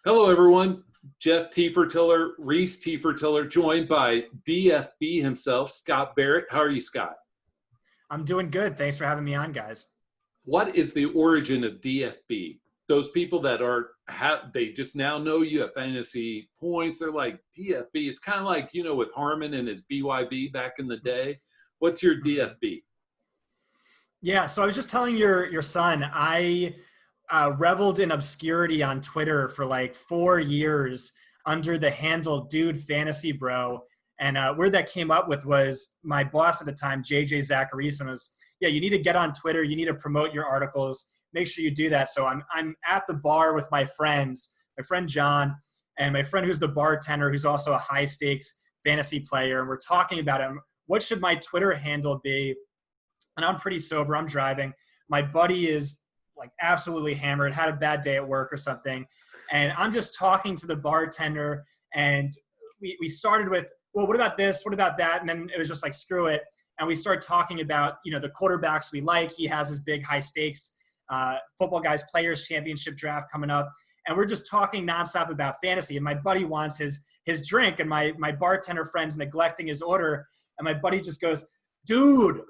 Hello, everyone. Jeff T. Fertiller, Rhys T. Fertiller, joined by DFB himself, Scott Barrett. How are you, Scott? I'm doing good. Thanks for having me on, guys. What is the origin of DFB? Those people that they just now know you at fantasy points. They're like DFB. It's kind of like, with Harmon and his BYB back in the day. What's your DFB? Yeah, so I was just telling your son, I reveled in obscurity on Twitter for like 4 years under the handle Dude Fantasy Bro. And where that came up with was my boss at the time, JJ Zacharyson, was, yeah, you need to get on Twitter. You need to promote your articles. Make sure you do that. So I'm at the bar with my friends, my friend John, and my friend who's the bartender, who's also a high stakes fantasy player. And we're talking about him. What should my Twitter handle be? And I'm pretty sober. I'm driving. My buddy is like absolutely hammered, had a bad day at work or something. And I'm just talking to the bartender. And we started with, well, what about this? What about that? And then it was just like, screw it. And we started talking about, the quarterbacks we like. He has his big high stakes football guys players championship draft coming up. And we're just talking nonstop about fantasy. And my buddy wants his drink. And my bartender friend's neglecting his order. And my buddy just goes, dude,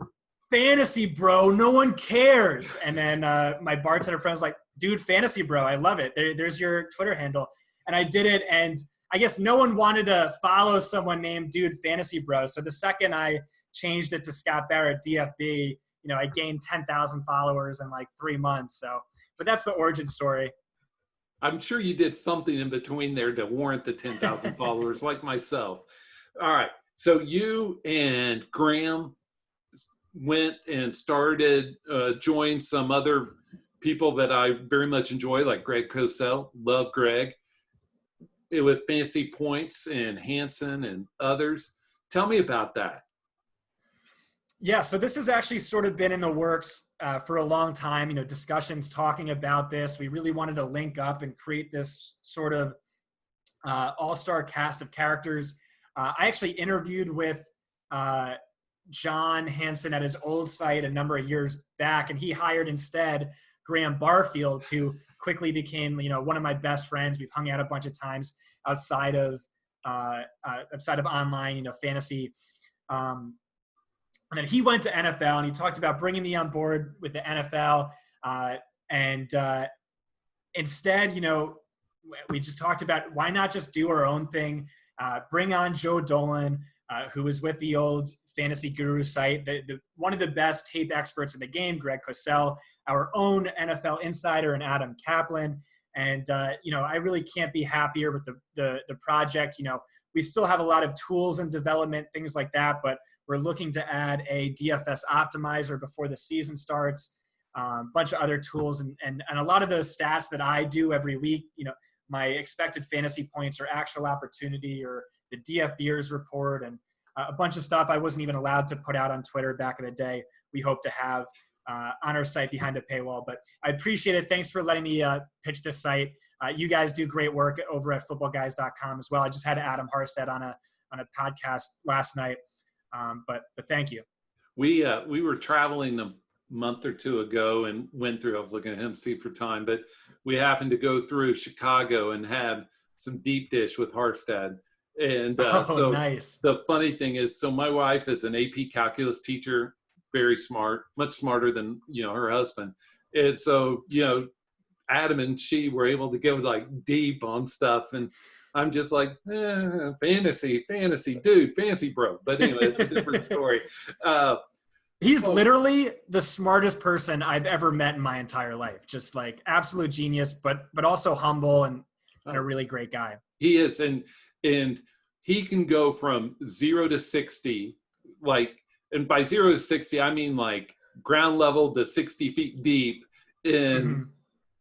fantasy bro, no one cares. And then my bartender friend was like, dude, fantasy bro, I love it. There's your Twitter handle. And I did it, and I guess no one wanted to follow someone named Dude Fantasy Bro. So the second I changed it to Scott Barrett DFB, I gained 10,000 followers in like 3 months. So, but that's the origin story. I'm sure you did something in between there to warrant the 10,000 followers, like myself. All right. So you and Graham went and joined some other people that I very much enjoy, like Greg Cosell. Love Greg. With Fantasy Points and Hanson and others. Tell me about that. Yeah, so this has actually sort of been in the works for a long time, discussions talking about this. We really wanted to link up and create this sort of all-star cast of characters. I actually interviewed with John Hanson at his old site a number of years back, and he hired instead Graham Barfield, who quickly became, one of my best friends. We've hung out a bunch of times outside of online, fantasy. And then he went to NFL, and he talked about bringing me on board with the NFL. Instead, we just talked about why not just do our own thing, bring on Joe Dolan, who was with the old Fantasy Guru site, one of the best tape experts in the game, Greg Cosell, our own NFL insider, and Adam Kaplan. And, I really can't be happier with the project. We still have a lot of tools in development, things like that, but we're looking to add a DFS optimizer before the season starts, a bunch of other tools. And a lot of the stats that I do every week, my expected fantasy points or actual opportunity or the DFBers report and a bunch of stuff I wasn't even allowed to put out on Twitter back in the day. We hope to have on our site behind the paywall. But I appreciate it. Thanks for letting me pitch this site. You guys do great work over at footballguys.com as well. I just had Adam Harstead on a podcast last night. But thank you. We were traveling a month or two ago and went through, I was looking at him, see for time, but we happened to go through Chicago and had some deep dish with Harstead. And so nice. The funny thing is, so my wife is an AP calculus teacher, very smart, much smarter than, her husband. And so, Adam and she were able to go like deep on stuff. And I'm just like, fantasy, dude, fantasy bro. But anyway, it's a different story. He's literally the smartest person I've ever met in my entire life. Just like absolute genius, but also humble and a really great guy. He is. And he can go from 0 to 60, and by 0 to 60, I mean like ground level to 60 feet deep in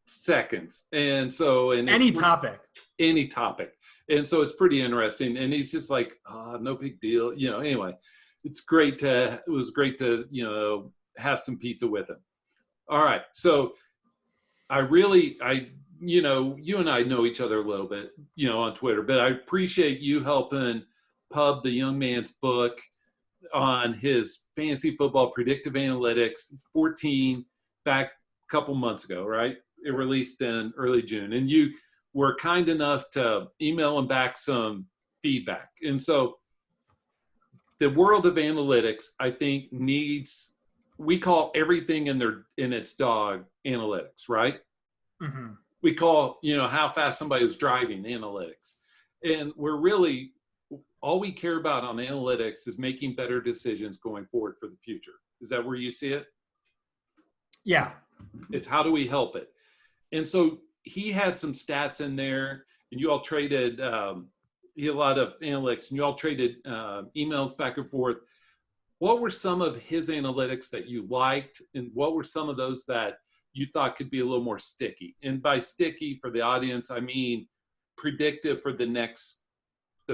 seconds. And so, any topic. And so it's pretty interesting. And he's just like, no big deal. Anyway, it was great to, have some pizza with him. All right. So you and I know each other a little bit, on Twitter, but I appreciate you helping pub the young man's book on his fantasy football predictive analytics 14 back a couple months ago, right? It released in early June. And you were kind enough to email him back some feedback. And so the world of analytics, I think, needs, we call everything in its dog analytics, right? Mm-hmm. We call, how fast somebody is driving analytics. And we're really, all we care about on analytics is making better decisions going forward for the future. Is that where you see it? Yeah. It's how do we help it? And so he had some stats in there, and you all traded, he had a lot of analytics, and you all traded emails back and forth. What were some of his analytics that you liked, and what were some of those that you thought could be a little more sticky? And by sticky for the audience, I mean predictive for the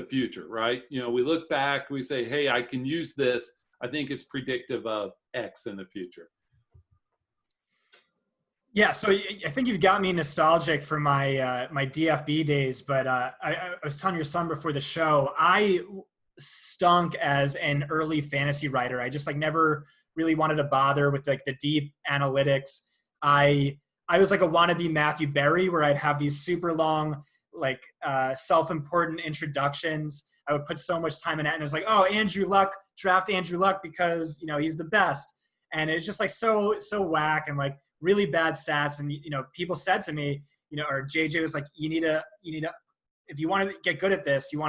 future, right? We look back, we say, hey, I can use this. I think it's predictive of X in the future. Yeah, so I think you've got me nostalgic for my my DFB days, but I was telling your son before the show, I stunk as an early fantasy writer. I just never really wanted to bother with the deep analytics. I was like a wannabe Matthew Berry, where I'd have these super long self-important introductions. I would put so much time in it, and it was like, oh, Andrew Luck, draft Andrew Luck because he's the best, and it's just so whack and really bad stats. And people said to me, or JJ was like, you need to if you want to get good at this, you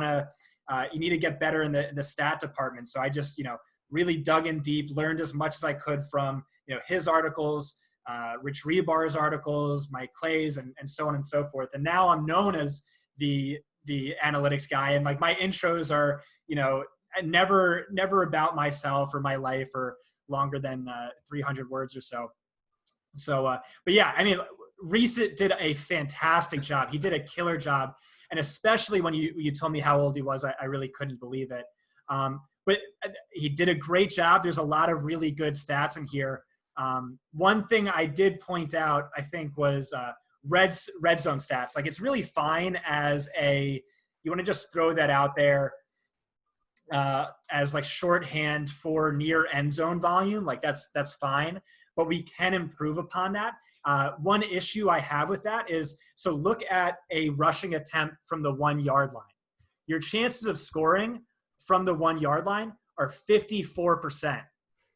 need to get better in the stat department. So I just really dug in deep, learned as much as I could from his articles, Rich Rebar's articles, Mike Clay's, and so on and so forth. And now I'm known as the analytics guy, and my intros are never about myself or my life or longer than 300 words or so. So, but yeah, I mean, Rhys did a fantastic job. He did a killer job. And especially when you told me how old he was, I really couldn't believe it. But he did a great job. There's a lot of really good stats in here. One thing I did point out, I think, was red zone stats. It's really fine as you want to just throw that out there as shorthand for near end zone volume. That's fine. But we can improve upon that. One issue I have with that is, so look at a rushing attempt from the 1 yard line. Your chances of scoring from the 1 yard line are 54%.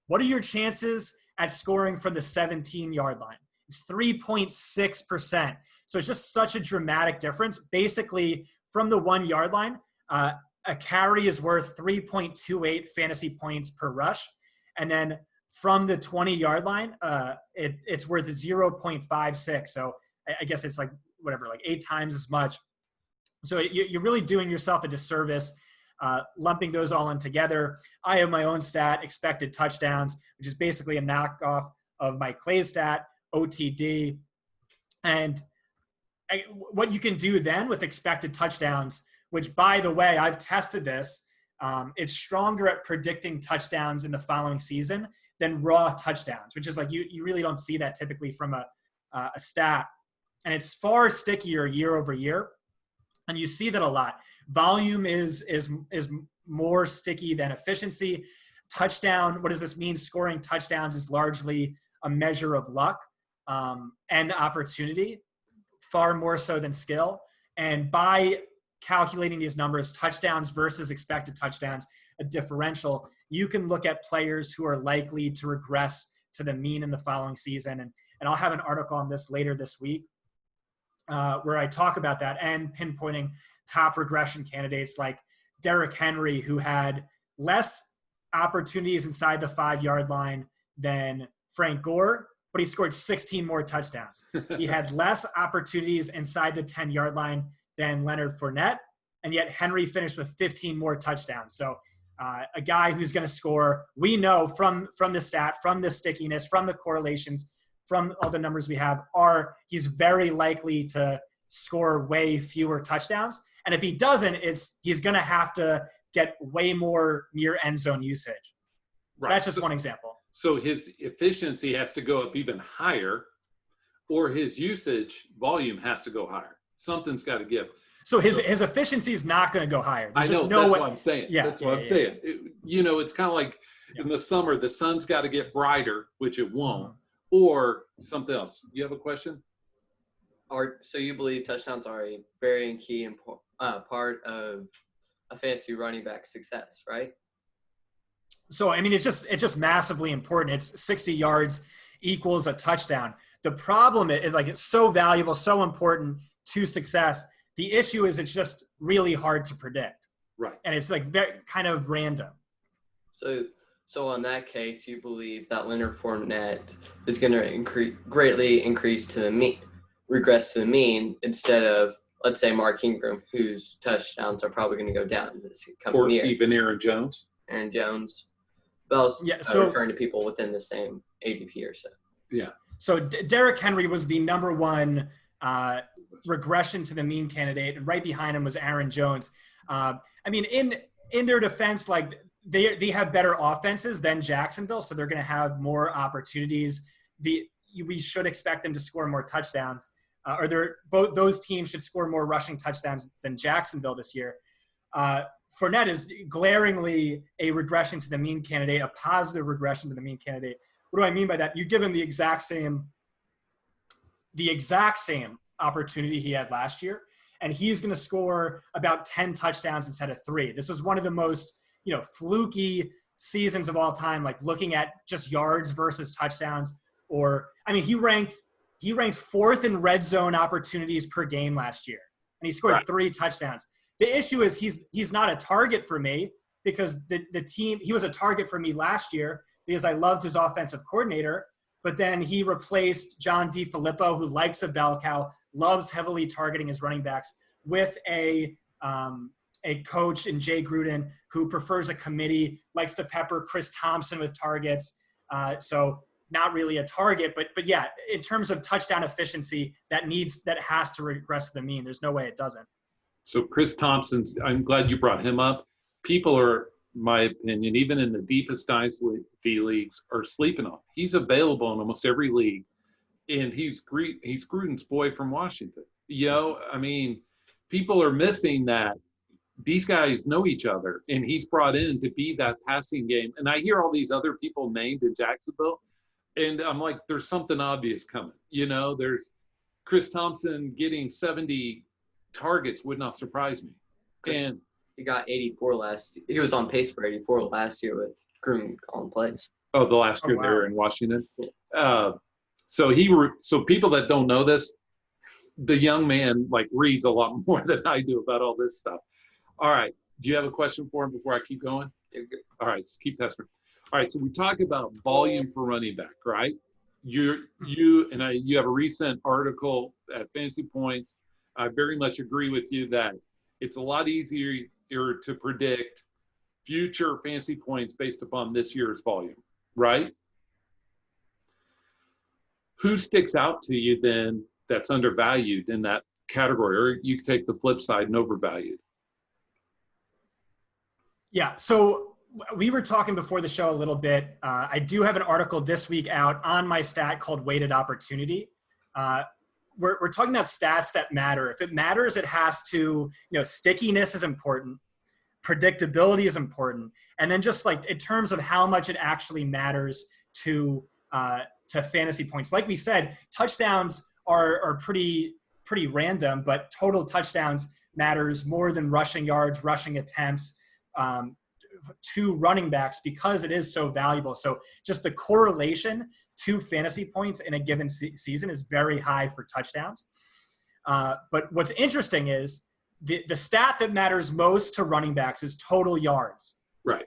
What are your chances at scoring from the 17 yard line? It's 3.6%. So it's just such a dramatic difference. Basically, from the 1 yard line, a carry is worth 3.28 fantasy points per rush. And then from the 20 yard line, it's worth 0.56. So I guess it's 8 times as much. So you're really doing yourself a disservice, lumping those all in together. I have my own stat, expected touchdowns, which is basically a knockoff of my Clay stat, OTD. And what you can do then with expected touchdowns, which, by the way, I've tested this, it's stronger at predicting touchdowns in the following season than raw touchdowns, which is you really don't see that typically from a stat. And it's far stickier year over year. And you see that a lot. Volume is more sticky than efficiency. Touchdown, what does this mean? Scoring touchdowns is largely a measure of luck and opportunity, far more so than skill. And by calculating these numbers, touchdowns versus expected touchdowns, a differential, you can look at players who are likely to regress to the mean in the following season. And I'll have an article on this later this week where I talk about that and pinpointing top regression candidates like Derrick Henry, who had less opportunities inside the 5 yard line than Frank Gore, but he scored 16 more touchdowns. He had less opportunities inside the 10 yard line than Leonard Fournette, and yet Henry finished with 15 more touchdowns. So a guy who's going to score, we know from the stat, from the stickiness, from the correlations, from all the numbers we have, he's very likely to score way fewer touchdowns. And if he doesn't, he's going to have to get way more near end zone usage. Right. That's just one example. So his efficiency has to go up even higher, or his usage volume has to go higher. Something's got to give. So his efficiency is not going to go higher. There's that's what I'm saying. Yeah, that's what I'm saying. It's kind of like in the summer, the sun's got to get brighter, which it won't, or something else. You have a question? So you believe touchdowns are a very key part of a fantasy running back success, right? So I mean, it's just massively important. It's 60 yards equals a touchdown. The problem is like it's so valuable, so important to success. The issue is it's just really hard to predict. Right. And it's like very kind of random. So in that case, you believe that Leonard Fournette is going to greatly increase to the mean, regress to the mean, instead of, let's say, Mark Ingram, whose touchdowns are probably going to go down this coming year. Or even Aaron Jones. Aaron Jones. But so referring to people within the same ADP or so. Yeah. So Derrick Henry was the number one regression to the mean candidate, and right behind him was Aaron Jones. I mean, in their defense, like they have better offenses than Jacksonville, so they're going to have more opportunities. We should expect them to score more touchdowns, both those teams should score more rushing touchdowns than Jacksonville this year. Fournette is glaringly a regression to the mean candidate, a positive regression to the mean candidate. What do I mean by that? You give him the exact same opportunity he had last year, and he's going to score about 10 touchdowns instead of 3. This was one of the most, fluky seasons of all time, like looking at just yards versus touchdowns. Or, I mean, he ranked 4th in red zone opportunities per game last year, and he scored 3 touchdowns. The issue is he's not a target for me because the team, he was a target for me last year because I loved his offensive coordinator, but then he replaced John DeFilippo, who likes a bell cow, loves heavily targeting his running backs, with a coach in Jay Gruden who prefers a committee, likes to pepper Chris Thompson with targets. So not really a target, but yeah, in terms of touchdown efficiency, that has to regress to the mean. There's no way it doesn't. So Chris Thompson's, I'm glad you brought him up. People are, in my opinion, even in the deepest dynasty leagues, are sleeping on. He's available in almost every league, and he's Gruden's boy from Washington. I mean, people are missing that these guys know each other, and he's brought in to be that passing game. And I hear all these other people named in Jacksonville, and I'm like, there's something obvious coming. There's Chris Thompson getting 70 targets would not surprise me. And he got 84 last year. He was on pace for 84 last year with Gruden calling plays. Oh, the last year they were in Washington. Yeah. So people that don't know this, the young man reads a lot more than I do about all this stuff. All right. Do you have a question for him before I keep going? All right. Let's keep testing. All right. So we talk about volume for running back, right? You have a recent article at Fantasy Points. I very much agree with you that it's a lot easier to predict future fantasy points based upon this year's volume, right? Who sticks out to you then that's undervalued in that category? Or you could take the flip side and overvalued. Yeah, so we were talking before the show a little bit. I do have an article this week out on my stat called Weighted Opportunity. We're talking about stats that matter. If it matters, it has to, stickiness is important. Predictability is important. And then just in terms of how much it actually matters to fantasy points. Like we said, touchdowns are pretty random, but total touchdowns matters more than rushing yards, rushing attempts to running backs because it is so valuable. So just the correlation to fantasy points in a given season is very high for touchdowns. But what's interesting is the stat that matters most to running backs is total yards. Right.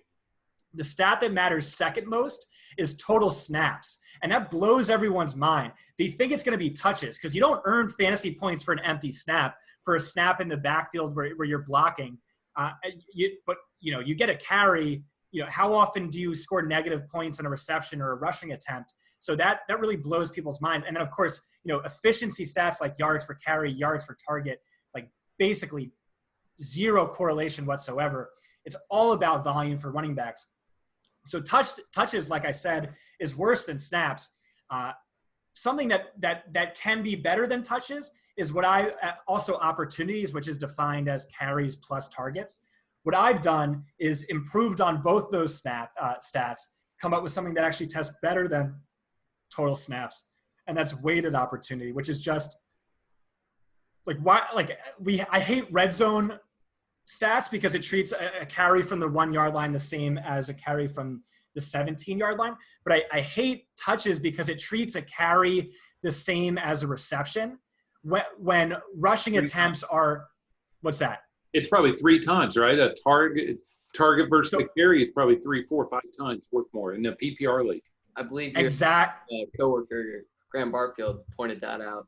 The stat that matters second most is total snaps. And that blows everyone's mind. They think it's going to be touches because you don't earn fantasy points for an empty snap, for a snap in the backfield where you're blocking. But you get a carry. How often do you score negative points on a reception or a rushing attempt? So that really blows people's minds. And then, of course, efficiency stats like yards per carry, yards per target, basically zero correlation whatsoever. It's all about volume for running backs. So touches, like I said, is worse than snaps. Something that can be better than touches is also opportunities, which is defined as carries plus targets. What I've done is improved on both those stats, come up with something that actually tests better than total snaps. And that's weighted opportunity, which is just like why, like I hate red zone stats because it treats a carry from the 1 yard line the same as a carry from the 17-yard line. But I hate touches because it treats a carry the same as a reception. When rushing attempts are, what's that? It's probably 3 times, right? A target versus a carry is probably 3, 4, 5 times worth more in the PPR league. I believe your coworker Graham Barfield pointed that out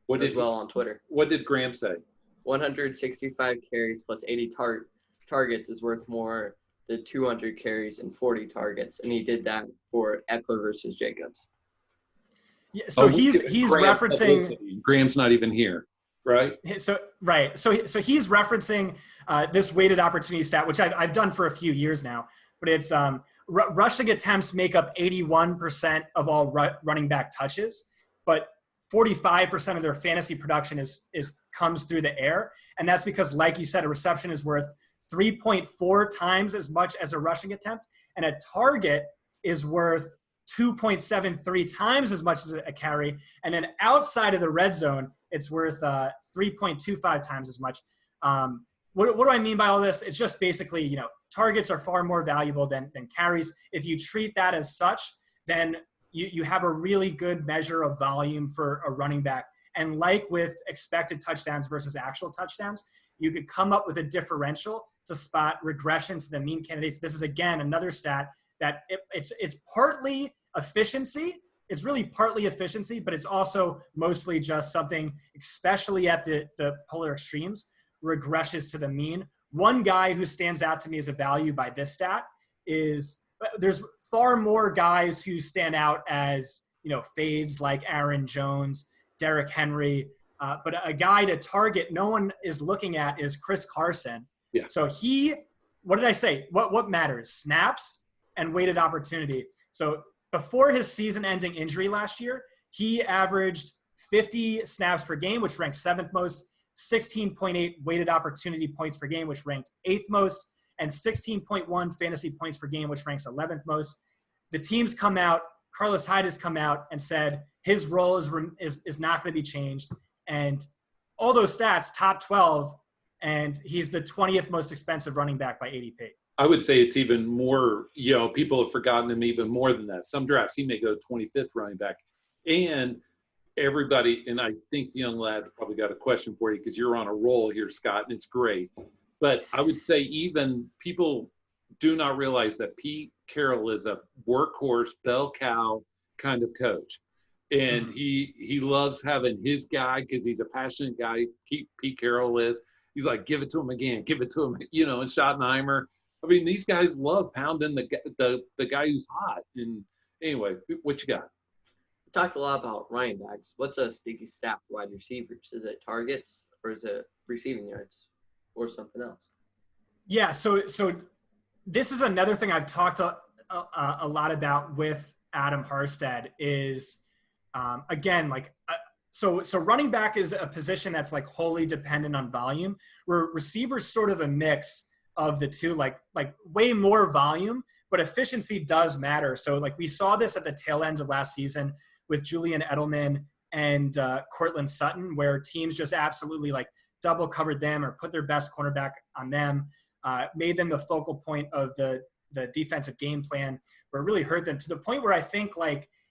on Twitter. What did Graham say? 165 carries plus 80 targets is worth more than 200 carries and 40 targets, and he did that for Eckler versus Jacobs. Yeah, so he's referencing. Graham's not even here, right? So he's referencing this weighted opportunity stat, which I've done for a few years now, but it's rushing attempts make up 81% of all running back touches, but 45% of their fantasy production comes through the air. And that's because, like you said, a reception is worth 3.4 times as much as a rushing attempt. And a target is worth 2.73 times as much as a carry. And then outside of the red zone, it's worth 3.25 times as much. What do I mean by all this? It's just basically, targets are far more valuable than carries. If you treat that as such, then you have a really good measure of volume for a running back. And like with expected touchdowns versus actual touchdowns, you could come up with a differential to spot regression to the mean candidates. This is, again, another stat that it's partly efficiency. It's really partly efficiency, but it's also mostly just something, especially at the polar extremes, regresses to the mean. One guy who stands out to me as a value by this stat is there's far more guys who stand out as, fades like Aaron Jones, Derrick Henry, but a guy to target no one is looking at is Chris Carson. Yeah. So what did I say? What matters? Snaps and weighted opportunity. So before his season-ending injury last year, he averaged 50 snaps per game, which ranked 7th most, 16.8 weighted opportunity points per game, which ranked 8th most, and 16.1 fantasy points per game, which ranks 11th most. The teams come out, Carlos Hyde has come out and said his role is not going to be changed. And all those stats, top 12, and he's the 20th most expensive running back by ADP. I would say it's even more, people have forgotten him even more than that. Some drafts, he may go 25th running back. And everybody, and I think the young lad probably got a question for you because you're on a roll here, Scott, and it's great. But I would say even people do not realize that Pete Carroll is a workhorse, bell cow kind of coach. And he loves having his guy because he's a passionate guy. Pete Carroll is. He's like, give it to him again, give it to him, and Schottenheimer. I mean, these guys love pounding the guy who's hot. And anyway, what you got? We talked a lot about running backs. What's a sticky stat for wide receivers? Is it targets or is it receiving yards or something else? Yeah, so this is another thing I've talked a lot about with Adam Harstead is, again, so running back is a position that's like wholly dependent on volume, where receivers sort of a mix of the two, like way more volume, but efficiency does matter. So we saw this at the tail end of last season with Julian Edelman and Cortland Sutton, where teams just absolutely double covered them or put their best cornerback on them, made them the focal point of the defensive game plan, but it really hurt them to the point where I think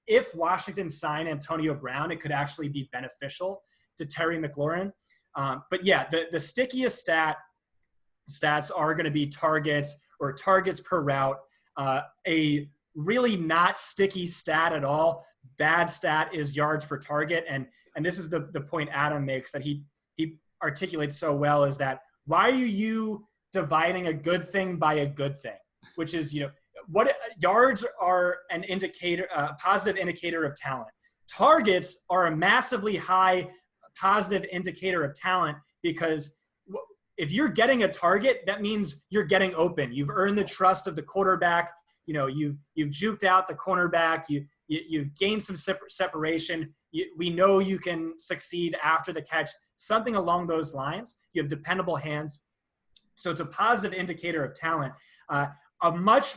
if Washington signed Antonio Brown, it could actually be beneficial to Terry McLaurin. But yeah, the stickiest stats are going to be targets or targets per route. A really not sticky stat at all, bad stat is yards per target. And this is the point Adam makes that he articulates so well, is that why are you dividing a good thing by a good thing, which is, what yards are an indicator, a positive indicator of talent. Targets are a massively high positive indicator of talent, because if you're getting a target, that means you're getting open. You've earned the trust of the quarterback. You've juked out the cornerback. You've gained some separation. We know you can succeed after the catch, something along those lines. You have dependable hands. So it's a positive indicator of talent. A much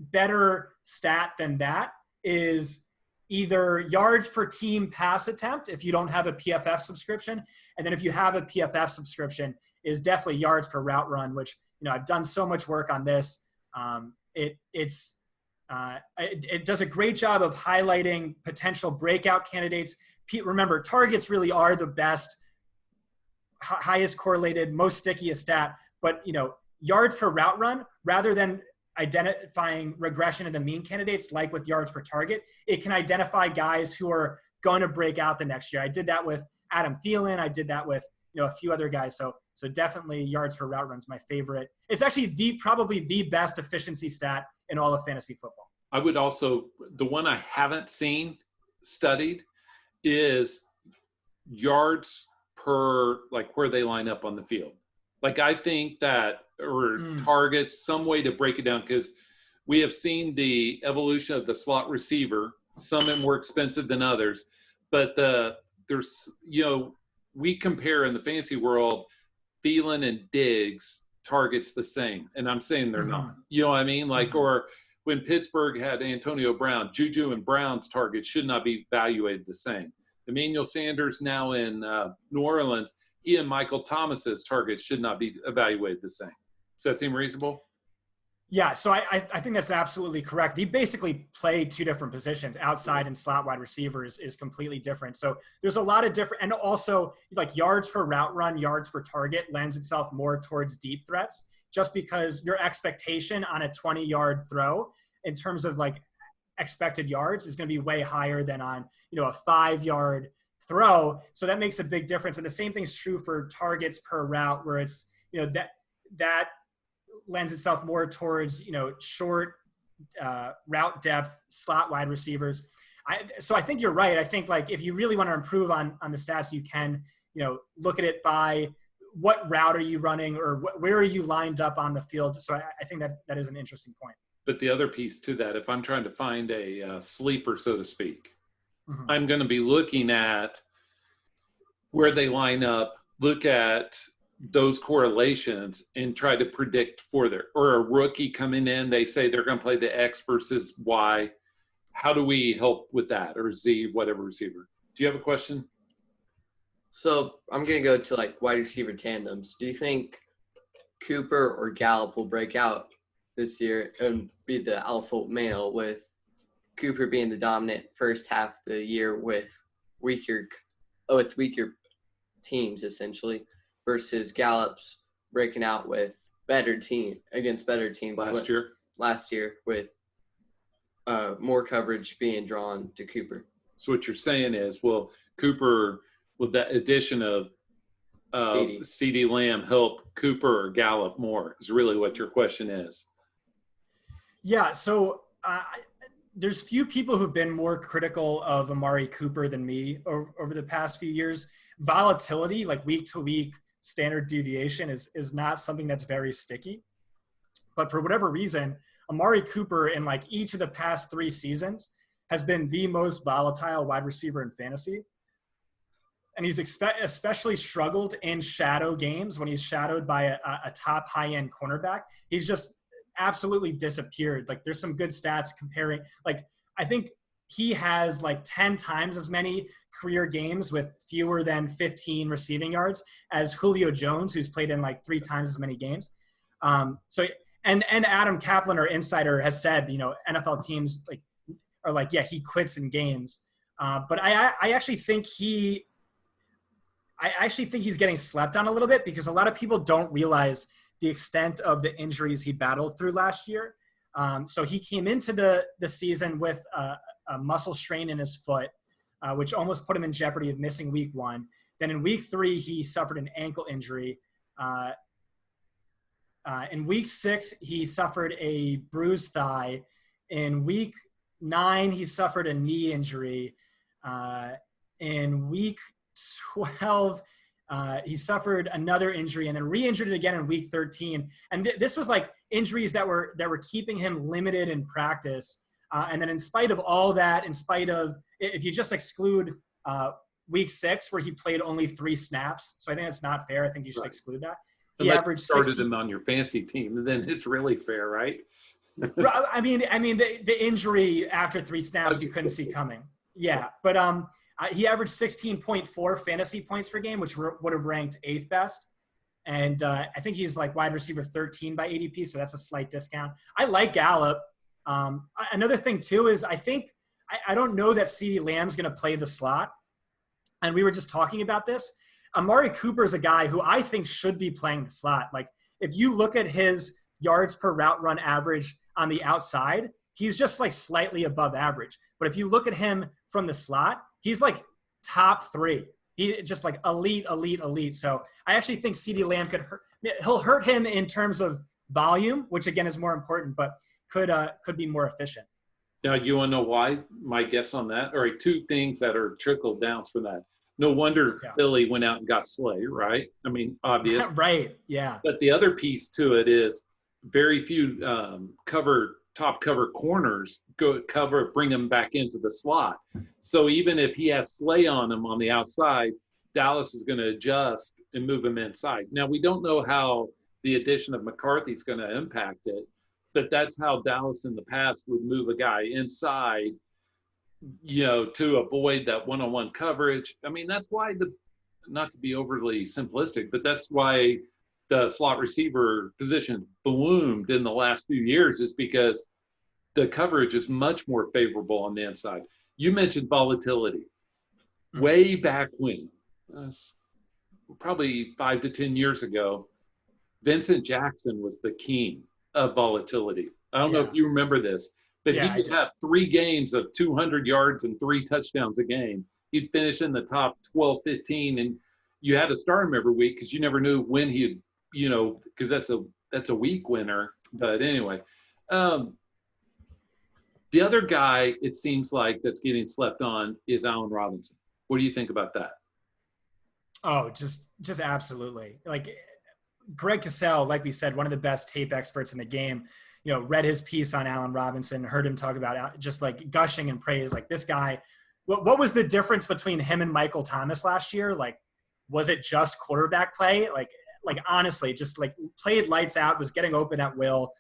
better stat than that is either yards per team pass attempt if you don't have a PFF subscription, and then if you have a PFF subscription, is definitely yards per route run, which, you know, I've done so much work on this. It does a great job of highlighting potential breakout candidates. Remember, targets really are the best, highest correlated, most stickiest stat, but, you know, yards per route run, rather than identifying regression in the mean candidates like with yards per target, it can identify guys who are going to break out the next year. I did that with Adam Thielen. I did that with, you know, a few other guys. So definitely yards per route run is my favorite. It's actually probably the best efficiency stat in all of fantasy football. I would also, the one I haven't seen studied is yards per, like, where they line up on the field. Like, I think that, or targets, some way to break it down, because we have seen the evolution of the slot receiver. Some are more expensive than others, but there's, you know, we compare in the fantasy world Thielen and Diggs targets the same, and I'm saying they're not. You know what I mean? Like, or when Pittsburgh had Antonio Brown, Juju and Brown's targets should not be evaluated the same. Emmanuel Sanders now in New Orleans, he and Michael Thomas's targets should not be evaluated the same. Does that seem reasonable? Yeah, so I think that's absolutely correct. They basically play two different positions. Outside and slot wide receivers is completely different. So there's a lot of different, and also like yards per route run, yards per target lends itself more towards deep threats, just because your expectation on a 20-yard throw in terms of like expected yards is going to be way higher than on, you know, a 5-yard throw. So that makes a big difference. And the same thing's true for targets per route, where it's, you know, that lends itself more towards, you know, short route depth, slot wide receivers. So I think you're right. I think, like, if you really want to improve on the stats, you can, you know, look at it by what route are you running, or where are you lined up on the field. So I think that is an interesting point. But the other piece to that, if I'm trying to find a sleeper, so to speak, I'm going to be looking at where they line up, look at those correlations, and try to predict for their, or a rookie coming in, they say they're going to play the X versus Y. How do we help with that? Or Z, whatever receiver. Do you have a question? So I'm going to go to like wide receiver tandems. Do you think Cooper or Gallup will break out this year and be the alpha male, with Cooper being the dominant first half of the year with weaker teams essentially, versus Gallup's breaking out with better teams last year with more coverage being drawn to Cooper? So what you're saying is, well, Cooper, with that addition of CD Lamb, help Cooper or Gallup more, is really what your question is. Yeah, so there's few people who've been more critical of Amari Cooper than me over the past few years. Volatility, like week to week standard deviation, is not something that's very sticky. But for whatever reason, Amari Cooper in like each of the past 3 seasons has been the most volatile wide receiver in fantasy. And he's especially struggled in shadow games when he's shadowed by a top high-end cornerback. He's just absolutely disappeared. Like, there's some good stats comparing. Like, I think he has like 10 times as many career games with fewer than 15 receiving yards as Julio Jones, who's played in like 3 times as many games. And Adam Kaplan, our insider, has said, you know, NFL teams are like, yeah, he quits in games. But I actually think he's getting slept on a little bit, because a lot of people don't realize the extent of the injuries he battled through last year. So he came into the season with a muscle strain in his foot, which almost put him in jeopardy of missing week 1. Then in week 3, he suffered an ankle injury. In week 6, he suffered a bruised thigh. In week 9, he suffered a knee injury. In week 12, he suffered another injury, and then re-injured it again in week 13. And this was like injuries that were keeping him limited in practice. And then in spite of all that, in spite of, if you just exclude week 6 where he played only 3 snaps, so I think that's not fair. I think you should exclude that. He averaged started him on your fantasy team, then it's really fair, right? I mean, the injury after 3 snaps you couldn't see coming. Yeah, but he averaged 16.4 fantasy points per game, which would have ranked 8th best. And I think he's like wide receiver 13 by ADP, so that's a slight discount. I like Gallup. Another thing too is I don't know that CeeDee Lamb's going to play the slot. And we were just talking about this. Amari Cooper is a guy who I think should be playing the slot. Like if you look at his yards per route run average on the outside, he's just like slightly above average. But if you look at him from the slot, he's like top 3. He just like elite. So I actually think CeeDee Lamb he'll hurt him in terms of volume, which again is more important, but could be more efficient. Now, you want to know why? My guess on that? All right, 2 things that are trickle downs from that. No wonder Philly went out and got Slay, right? I mean, obvious. Right, yeah. But the other piece to it is very few top cover corners bring him back into the slot. So even if he has Slay on him on the outside, Dallas is going to adjust and move him inside. Now, we don't know how the addition of McCarthy is going to impact it, but that's how Dallas in the past would move a guy inside, to avoid that one-on-one coverage. I mean, that's why not to be overly simplistic, but that's why the slot receiver position bloomed in the last few years, is because the coverage is much more favorable on the inside. You mentioned volatility. Way back when, probably 5 to 10 years ago, Vincent Jackson was the king of volatility. I don't know if you remember this, but he would have 3 games of 200 yards and 3 touchdowns a game. He'd finish in the top 12, 15, and you had to start him every week because you never knew when he'd, because that's a week winner. But anyway, the other guy it seems like that's getting slept on is Allen Robinson. What do you think about that? Oh, just absolutely. Like Greg Cassell, like we said, one of the best tape experts in the game, read his piece on Allen Robinson, heard him talk about just like gushing and praise. Like this guy, what was the difference between him and Michael Thomas last year? Like, was it just quarterback play? Like honestly, just like played lights out, was getting open at will,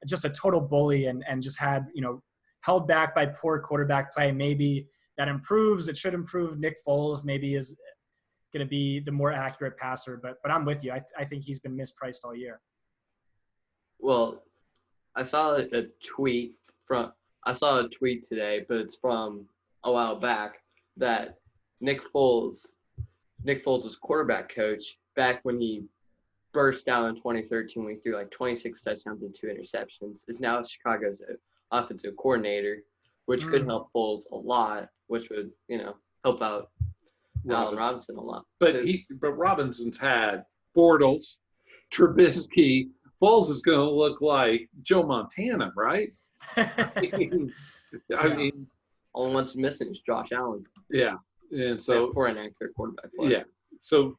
just a total bully, and just had, held back by poor quarterback play. Maybe that improves. It should improve. Nick Foles maybe is going to be the more accurate passer, but I'm with you. I think he's been mispriced all year. Well, I saw a tweet today, but it's from a while back, that Nick Foles' quarterback coach, back when he burst down in 2013 when he threw like 26 touchdowns and 2 interceptions, is now Chicago's offensive coordinator, which could help Foles a lot, which would, help out Allen Robinson a lot. But Robinson's had Bortles, Trubisky. Foles is going to look like Joe Montana, right? I mean, only one's missing is Josh Allen. Yeah, and so for an accurate quarterback play. Yeah, so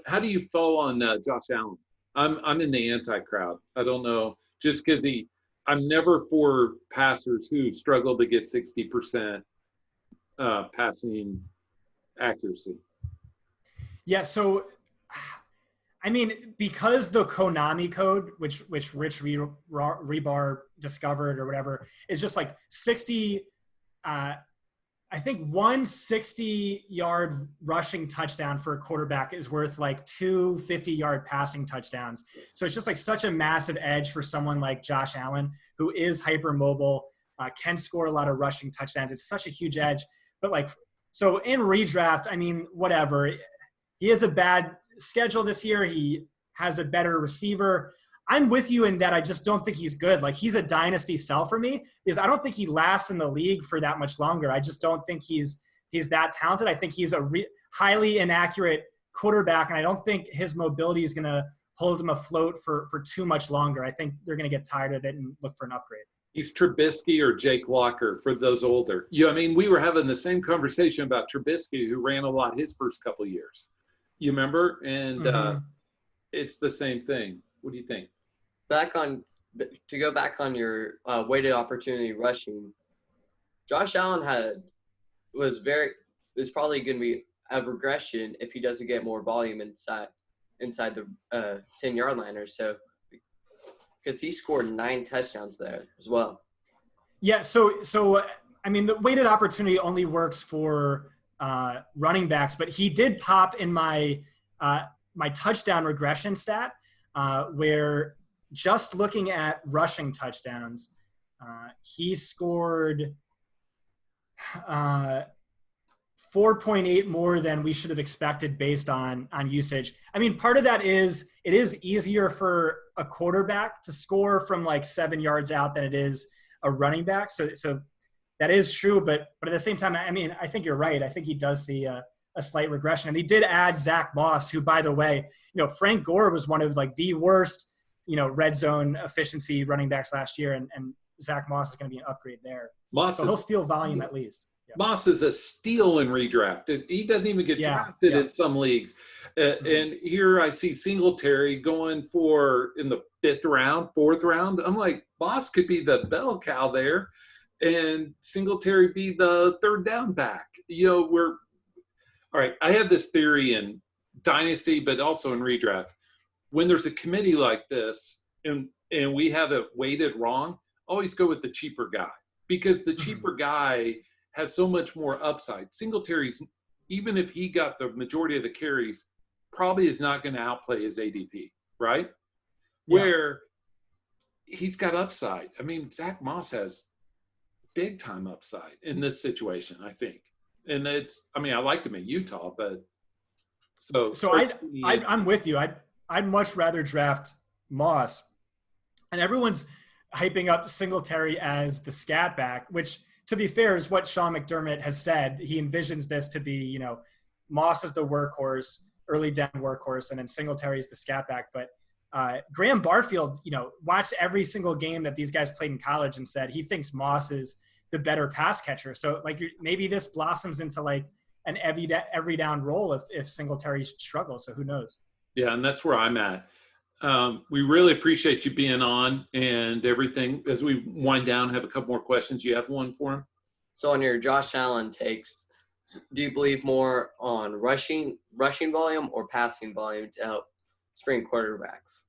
how do you fall on Josh Allen? I'm in the anti-crowd. I don't know, just because I'm never for passers who struggle to get 60% passing accuracy. Yeah, so I mean, because the Konami code, which Rich Rebar discovered or whatever, is just like 60. I think 1 60-yard rushing touchdown for a quarterback is worth like 2 50-yard passing touchdowns. So it's just like such a massive edge for someone like Josh Allen, who is hypermobile, can score a lot of rushing touchdowns. It's such a huge edge. But like, so in redraft, I mean, whatever. He has a bad schedule this year. He has a better receiver. I'm with you in that I just don't think he's good. Like, he's a dynasty sell for me because I don't think he lasts in the league for that much longer. I just don't think he's that talented. I think he's a highly inaccurate quarterback, and I don't think his mobility is going to hold him afloat for too much longer. I think they're going to get tired of it and look for an upgrade. He's Trubisky or Jake Locker for those older. I mean, we were having the same conversation about Trubisky, who ran a lot his first couple of years. You remember? And it's the same thing. What do you think? To go back on your weighted opportunity rushing, Josh Allen was probably going to be a regression if he doesn't get more volume inside the 10-yard line or so, because he scored 9 touchdowns there as well. Yeah, so I mean, the weighted opportunity only works for running backs, but he did pop in my my touchdown regression stat, where just looking at rushing touchdowns, he scored 4.8 more than we should have expected based on usage. I mean, part of that is it is easier for a quarterback to score from like 7 yards out than it is a running back. So that is true, but at the same time, I mean, I think you're right. I think he does see a slight regression. And he did add Zach Moss, who, by the way, Frank Gore was one of like the worst, red zone efficiency running backs last year, and Zach Moss is going to be an upgrade there. So he'll steal volume at least. Yeah. Moss is a steal in redraft. He doesn't even get drafted in some leagues. And here I see Singletary going for in the 5th round, 4th round. I'm like, Moss could be the bell cow there, and Singletary be the 3rd down back. All right, I have this theory in Dynasty, but also in redraft. When there's a committee like this and we have it weighted wrong, always go with the cheaper guy, because the cheaper guy has so much more upside. Singletary's, even if he got the majority of the carries, probably is not going to outplay his ADP, right? Yeah. Where he's got upside. I mean, Zach Moss has big time upside in this situation, I think. And I liked him in Utah, but so I'm with you. I'd much rather draft Moss, and everyone's hyping up Singletary as the scat back, which, to be fair, is what Sean McDermott has said. He envisions this to be, Moss is the workhorse, early down workhorse, and then Singletary is the scat back. But Graham Barfield, watched every single game that these guys played in college and said he thinks Moss is the better pass catcher. So like maybe this blossoms into like an every down role if Singletary struggles. So who knows? Yeah, and that's where I'm at. We really appreciate you being on and everything. As we wind down, have a couple more questions. You have one for him? So on your Josh Allen takes, do you believe more on rushing volume or passing volume to help spring quarterbacks?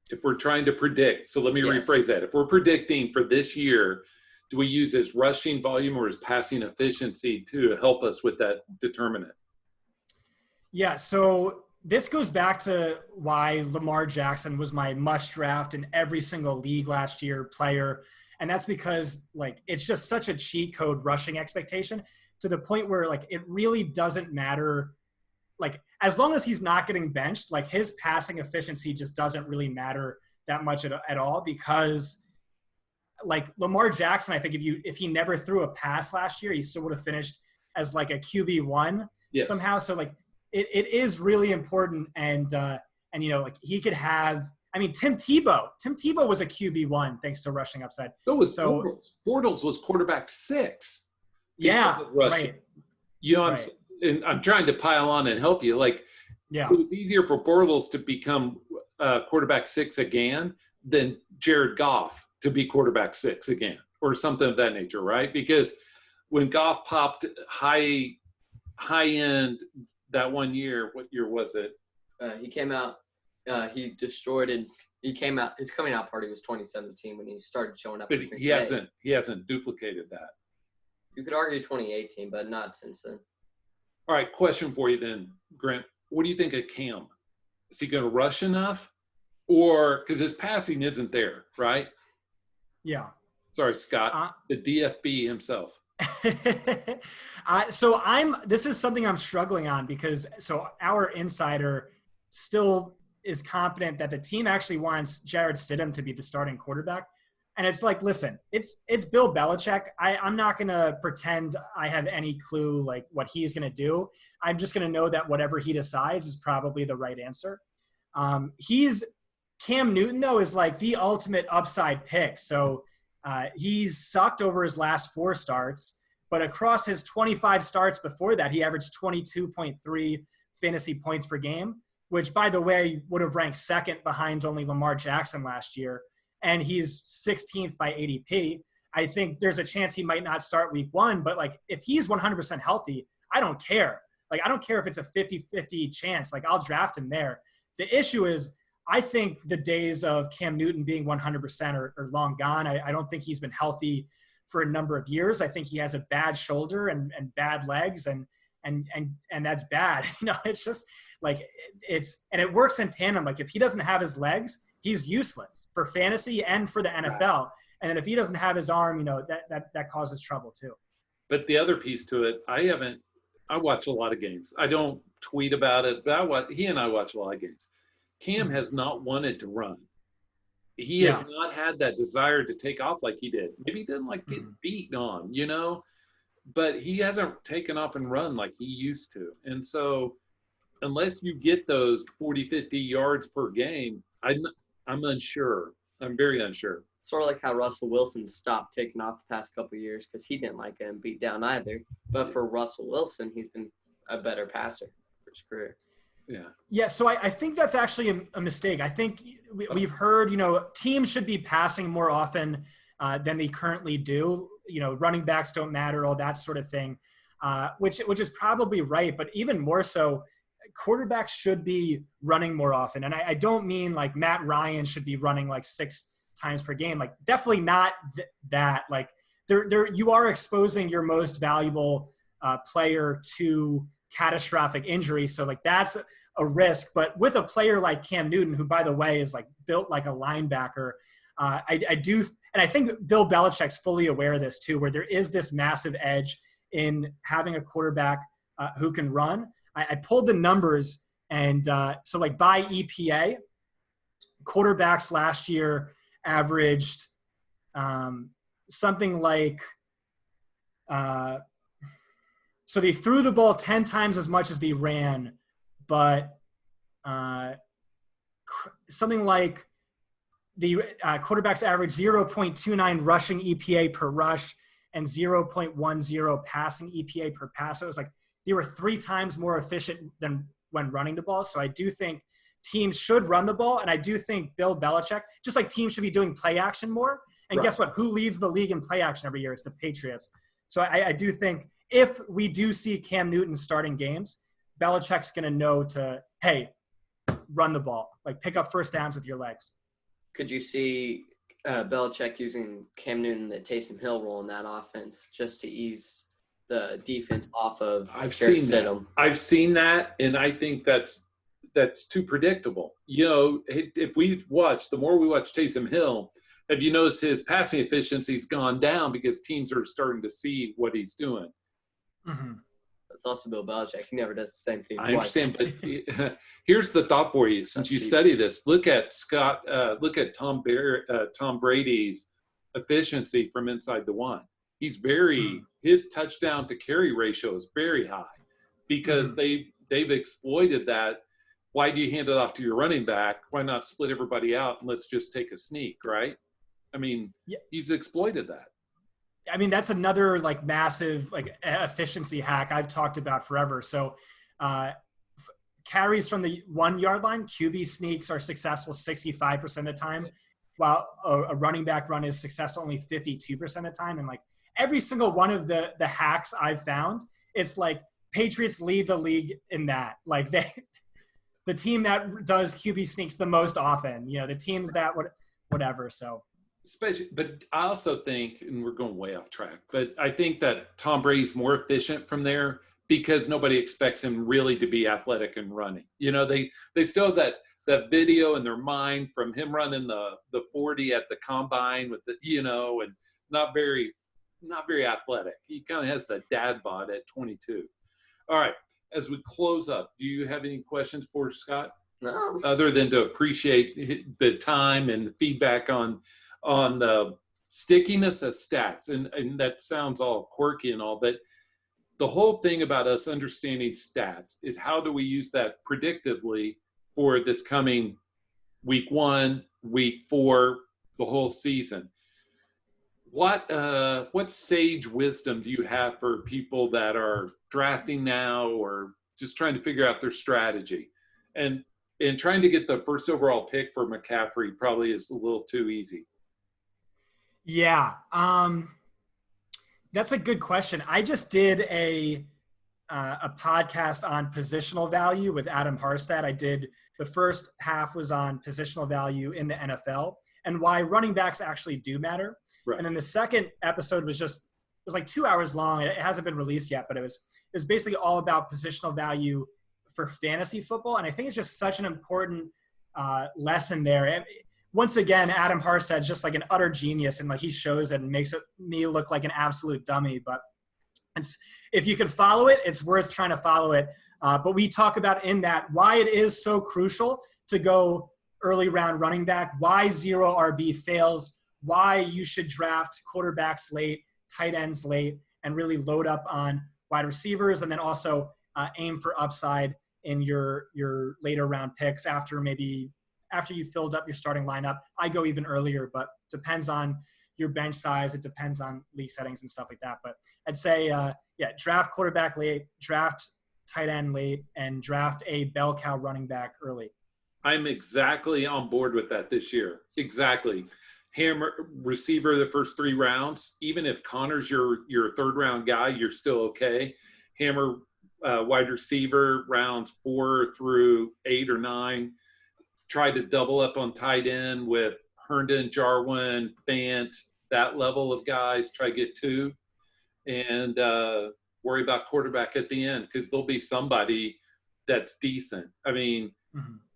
If we're trying to predict, so let me rephrase that. If we're predicting for this year, do we use his rushing volume or his passing efficiency to help us with that determinant? Yeah, so this goes back to why Lamar Jackson was my must draft in every single league last year player. And that's because like, it's just such a cheat code rushing expectation to the point where like, it really doesn't matter. Like as long as he's not getting benched, like his passing efficiency just doesn't really matter that much at all, because like Lamar Jackson, I think if he never threw a pass last year, he still would have finished as like a QB1 somehow. So like it is really important. And like he could have, I mean, Tim Tebow was a QB1 thanks to rushing upside. So Bortles was quarterback 6. Yeah. Right. I'm trying to pile on and help you. Like, it was easier for Bortles to become quarterback 6 again than Jared Goff to be quarterback 6 again, or something of that nature, right? Because when Goff popped high end that one year, what year was it? He came out. He destroyed it. He came out. His coming out party was 2017 when he started showing up. But he hasn't duplicated that. You could argue 2018, but not since then. All right, question for you then, Grant. What do you think of Cam? Is he going to rush enough? Or because his passing isn't there, right? Yeah. Sorry, Scott, the DFB himself. This is something I'm struggling on because our insider still is confident that the team actually wants Jarrett Stidham to be the starting quarterback. And it's like, listen, it's Bill Belichick. I'm not going to pretend I have any clue like what he's going to do. I'm just going to know that whatever he decides is probably the right answer. Cam Newton, though, is like the ultimate upside pick. So he's sucked over his last 4 starts, but across his 25 starts before that, he averaged 22.3 fantasy points per game, which, by the way, would have ranked second behind only Lamar Jackson last year. And he's 16th by ADP. I think there's a chance he might not start week 1, but like if he's 100% healthy, I don't care. Like, I don't care if it's a 50-50 chance. Like, I'll draft him there. The issue is, I think the days of Cam Newton being 100% are long gone. I don't think he's been healthy for a number of years. I think he has a bad shoulder and bad legs, and that's bad. It's just like and it works in tandem. Like if he doesn't have his legs, he's useless for fantasy and for the NFL. And then if he doesn't have his arm, that causes trouble too. But the other piece to it, I watch a lot of games. I don't tweet about it, but he and I watch a lot of games. Cam has not wanted to run. He has not had that desire to take off like he did. Maybe he didn't like get beaten on, but he hasn't taken off and run like he used to. And so unless you get those 40, 50 yards per game, I'm unsure. I'm very unsure. Sort of like how Russell Wilson stopped taking off the past couple of years because he didn't like getting beat down either. But for Russell Wilson, he's been a better passer for his career. Yeah. So I think that's actually a mistake. I think we've heard, teams should be passing more often than they currently do. Running backs don't matter, all that sort of thing, which is probably right. But even more so, quarterbacks should be running more often. And I don't mean like Matt Ryan should be running like 6 times per game. Like definitely not that. Like you are exposing your most valuable player to catastrophic injury. So like that's a risk. But with a player like Cam Newton, who by the way is like built like a linebacker, I do, and I think Bill Belichick's fully aware of this too, where there is this massive edge in having a quarterback who can run. I pulled the numbers, and so like by EPA, quarterbacks last year averaged something like so they threw the ball 10 times as much as they ran, but something like the quarterbacks averaged 0.29 rushing EPA per rush and 0.10 passing EPA per pass. So it was like they were 3 times more efficient than when running the ball. So I do think teams should run the ball, and I do think Bill Belichick, just like teams should be doing play action more. And guess what? Who leads the league in play action every year? It's the Patriots. So I do think if we do see Cam Newton starting games, Belichick's going to know to, hey, run the ball. Like pick up first downs with your legs. Could you see Belichick using Cam Newton, the Taysom Hill role in that offense just to ease the defense off of I've seen that, and I think that's too predictable. If the more we watch Taysom Hill, have you noticed his passing efficiency's gone down because teams are starting to see what he's doing? Mm-hmm. That's also Bill Belichick. He never does the same thing twice. I understand, but here's the thought for you. Since you study this, look at Tom Brady's efficiency from inside the one. He's his touchdown to carry ratio is very high because they've exploited that. Why do you hand it off to your running back? Why not split everybody out and let's just take a sneak, right? I mean, he's exploited that. I mean, that's another like massive like efficiency hack I've talked about forever. So carries from the 1 yard line, QB sneaks are successful 65% of the time, while a running back run is successful only 52% of the time. And like every single one of the hacks I've found, it's like Patriots lead the league in that. Like the team that does QB sneaks the most often, the teams that whatever. So. Especially, but I also think, and we're going way off track, but I think that Tom Brady's more efficient from there because nobody expects him really to be athletic and running. They still have that video in their mind from him running the 40 at the combine with the, and not very athletic. He kind of has the dad bod at 22. All right. As we close up, do you have any questions for Scott? No. Other than to appreciate the time and the feedback on the stickiness of stats. And that sounds all quirky and all, but the whole thing about us understanding stats is how do we use that predictively for this coming week 1, week 4, the whole season. What sage wisdom do you have for people that are drafting now or just trying to figure out their strategy? And trying to get the first overall pick for McCaffrey probably is a little too easy. Yeah, that's a good question. I just did a podcast on positional value with Adam Harstad. The first half was on positional value in the NFL and why running backs actually do matter. Right. And then the second episode was just, it was like 2 hours long. It hasn't been released yet, but it was basically all about positional value for fantasy football. And I think it's just such an important lesson there. And once again, Adam Harstad's just like an utter genius, and like he shows it and makes me look like an absolute dummy. But if you can follow it, it's worth trying to follow it. But we talk about in that why it is so crucial to go early round running back, why zero RB fails, why you should draft quarterbacks late, tight ends late, and really load up on wide receivers, and then also aim for upside in your later round picks after you filled up your starting lineup. I go even earlier, but depends on your bench size. It depends on league settings and stuff like that. But I'd say, draft quarterback late, draft tight end late, and draft a bell cow running back early. I'm exactly on board with that this year. Exactly. Hammer receiver the first 3 rounds. Even if Connor's your third round guy, you're still okay. Hammer wide receiver rounds 4 through 8 or 9. Try to double up on tight end with Herndon, Jarwin, Fant, that level of guys. Try to get 2. And worry about quarterback at the end, because there'll be somebody that's decent. I mean,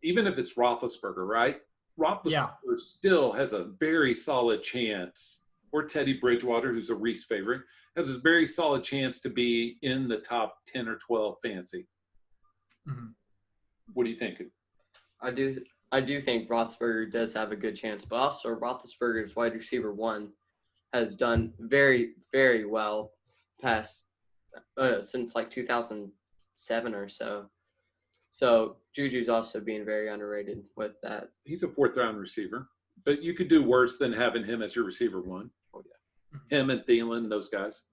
even if it's Roethlisberger, right? Roethlisberger still has a very solid chance, or Teddy Bridgewater, who's a Rhys favorite, has a very solid chance to be in the top 10 or 12 fantasy. What do you think? I do think Roethlisberger does have a good chance, but also Roethlisberger's wide receiver 1 has done very, very well past since like 2007 or so. So Juju's also being very underrated with that. He's a 4th round receiver, but you could do worse than having him as your receiver 1. Oh yeah, him and Thielen, those guys.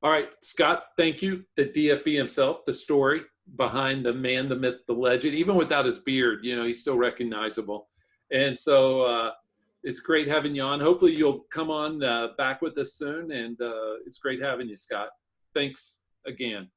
All right, Scott, thank you. The DFB himself, the story behind the man, the myth, the legend. Even without his beard, he's still recognizable. And so it's great having you on. Hopefully you'll come on back with us soon. And it's great having you, Scott. Thanks again.